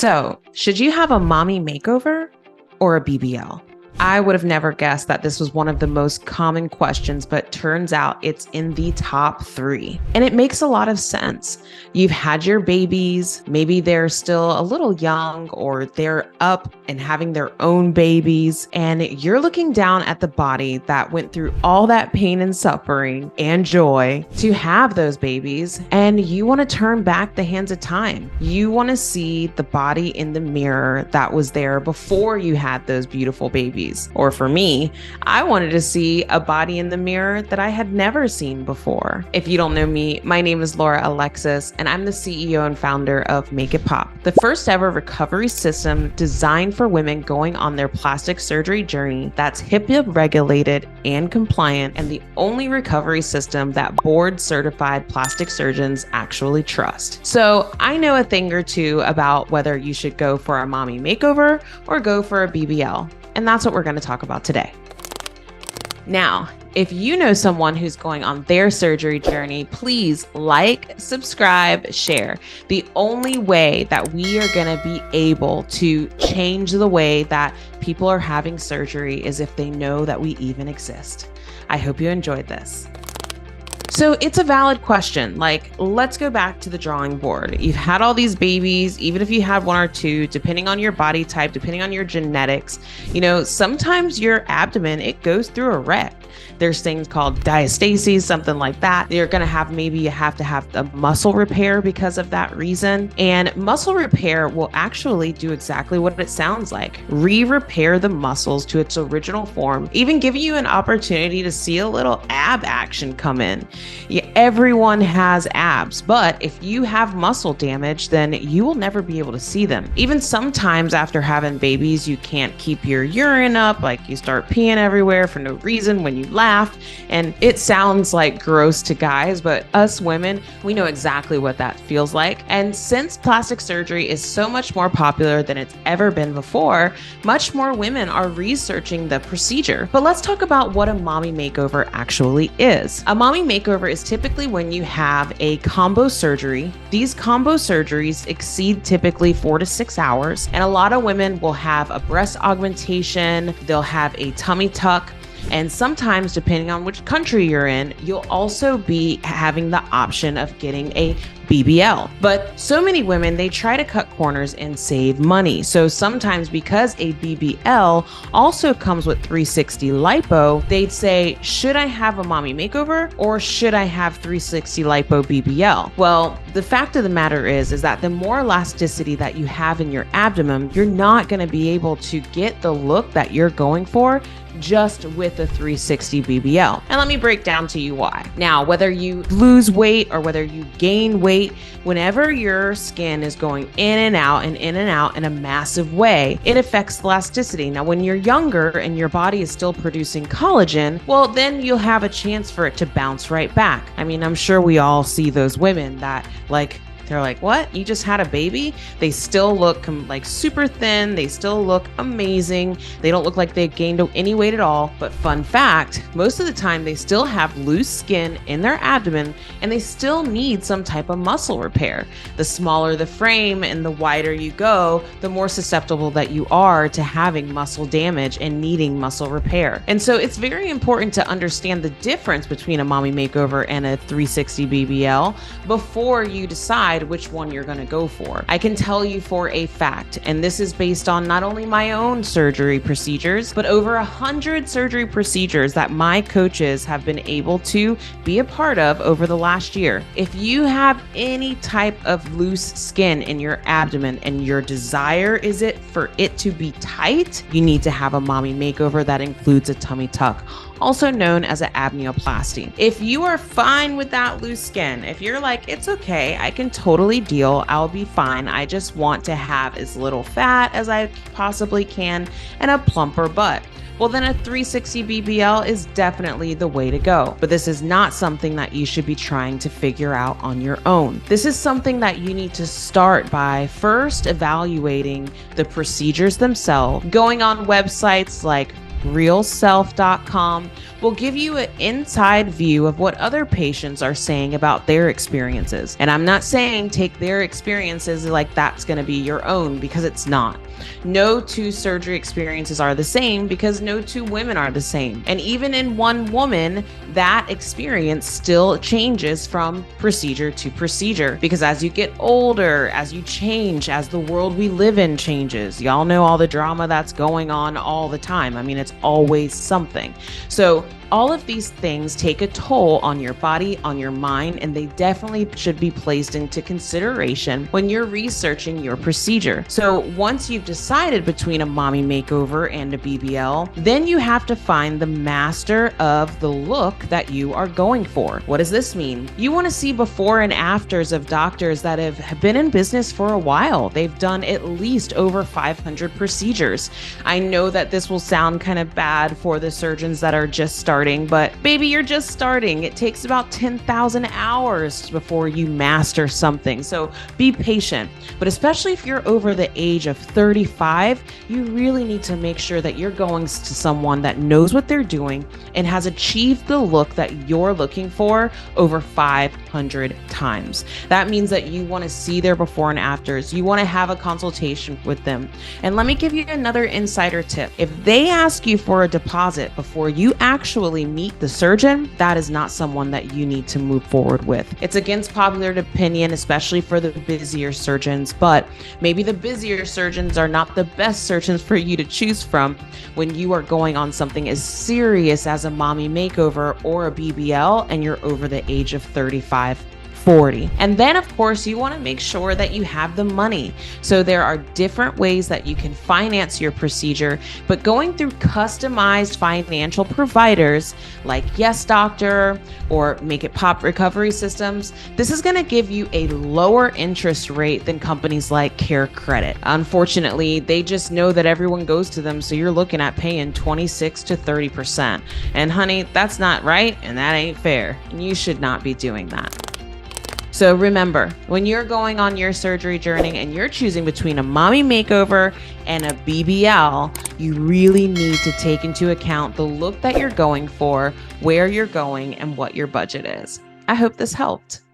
So, should you have a mommy makeover or a BBL? I would have never guessed that this was one of the most common questions, but turns out it's in the top 3. And it makes a lot of sense. You've had your babies, maybe they're still a little young or they're up and having their own babies, and you're looking down at the body that went through all that pain and suffering and joy to have those babies, and you want to turn back the hands of time. You want to see the body in the mirror that was there before you had those beautiful babies. Or for me, I wanted to see a body in the mirror that I had never seen before. If you don't know me, my name is Laura Alexis, and I'm the CEO and founder of Make It Pop, the first ever recovery system designed for women going on their plastic surgery journey that's HIPAA regulated and compliant, and the only recovery system that board certified plastic surgeons actually trust. So I know a thing or two about whether you should go for a mommy makeover or go for a BBL. And that's what we're going to talk about today. Now, if you know someone who's going on their surgery journey, please like, subscribe, share. The only way that we are going to be able to change the way that people are having surgery is if they know that we even exist. I hope you enjoyed this. So it's a valid question. Like, let's go back to the drawing board. You've had all these babies, even if you had 1 or 2, depending on your body type, depending on your genetics, sometimes your abdomen, it goes through a wreck. There's things called diastases, something like that. You're going to have, maybe you have to have a muscle repair because of that reason. And muscle repair will actually do exactly what it sounds like. Re-repair the muscles to its original form, even give you an opportunity to see a little ab action come in. Yeah, everyone has abs, but if you have muscle damage, then you will never be able to see them. Even sometimes after having babies, you can't keep your urine up, like you start peeing everywhere for no reason when you laugh. And it sounds like gross to guys, but us women, we know exactly what that feels like. And since plastic surgery is so much more popular than it's ever been before, much more women are researching the procedure. But let's talk about what a mommy makeover actually is. A mommy makeover is typically when you have a combo surgery. These combo surgeries exceed typically 4 to 6 hours. And a lot of women will have a breast augmentation, they'll have a tummy tuck, and sometimes, depending on which country you're in, you'll also be having the option of getting a BBL. But so many women, they try to cut corners and save money. So sometimes, because a BBL also comes with 360 lipo, they'd say, should I have a mommy makeover or should I have 360 lipo BBL? Well, the fact of the matter is that the more elasticity that you have in your abdomen, you're not going to be able to get the look that you're going for just with a 360 BBL. And let me break down to you why. Now, whether you lose weight or whether you gain weight, whenever your skin is going in and out in a massive way, it affects elasticity. Now, when you're younger and your body is still producing collagen, well, then you'll have a chance for it to bounce right back. I mean, I'm sure we all see those women that they're like, what? You just had a baby? They still look like super thin. They still look amazing. They don't look like they gained any weight at all. But fun fact, most of the time they still have loose skin in their abdomen and they still need some type of muscle repair. The smaller the frame and the wider you go, the more susceptible that you are to having muscle damage and needing muscle repair. And so it's very important to understand the difference between a mommy makeover and a 360 BBL before you decide which one you're going to go for. I can tell you for a fact, and this is based on not only my own surgery procedures, but over 100 surgery procedures that my coaches have been able to be a part of over the last year. If you have any type of loose skin in your abdomen and your desire is it for it to be tight, you need to have a mommy makeover that includes a tummy tuck, also known as an abdominoplasty. If you are fine with that loose skin, if you're like, it's okay, I can totally deal, I'll be fine, I just want to have as little fat as I possibly can and a plumper butt, well, then a 360 BBL is definitely the way to go. But this is not something that you should be trying to figure out on your own. This is something that you need to start by first evaluating the procedures themselves, going on websites like realself.com will give you an inside view of what other patients are saying about their experiences. And I'm not saying take their experiences like that's going to be your own, because it's not. No two surgery experiences are the same, because no two women are the same. And even in one woman, that experience still changes from procedure to procedure, because as you get older, as you change, as the world we live in changes, y'all know all the drama that's going on all the time. I mean, it's always something. So all of these things take a toll on your body, on your mind, and they definitely should be placed into consideration when you're researching your procedure. So once you've decided between a mommy makeover and a BBL, then you have to find the master of the look that you are going for. What does this mean? You want to see before and afters of doctors that have been in business for a while. They've done at least over 500 procedures. I know that this will sound kind of bad for the surgeons that are just starting, but baby, you're just starting. It takes about 10,000 hours before you master something. So be patient. But especially if you're over the age of 35, you really need to make sure that you're going to someone that knows what they're doing and has achieved the look that you're looking for over 500 times. That means that you want to see their before and afters. You want to have a consultation with them. And let me give you another insider tip. If they ask you for a deposit before you actually meet the surgeon, that is not someone that you need to move forward with. It's against popular opinion, especially for the busier surgeons, but maybe the busier surgeons are not the best surgeons for you to choose from when you are going on something as serious as a mommy makeover or a BBL and you're over the age of 35. 40. And then of course you want to make sure that you have the money. So there are different ways that you can finance your procedure, but going through customized financial providers like Yes Doctor or Make It Pop Recovery Systems, this is going to give you a lower interest rate than companies like Care Credit. Unfortunately, they just know that everyone goes to them, so you're looking at paying 26 to 30%. And honey, that's not right, and that ain't fair. And you should not be doing that. So remember, when you're going on your surgery journey and you're choosing between a mommy makeover and a BBL, you really need to take into account the look that you're going for, where you're going, and what your budget is. I hope this helped.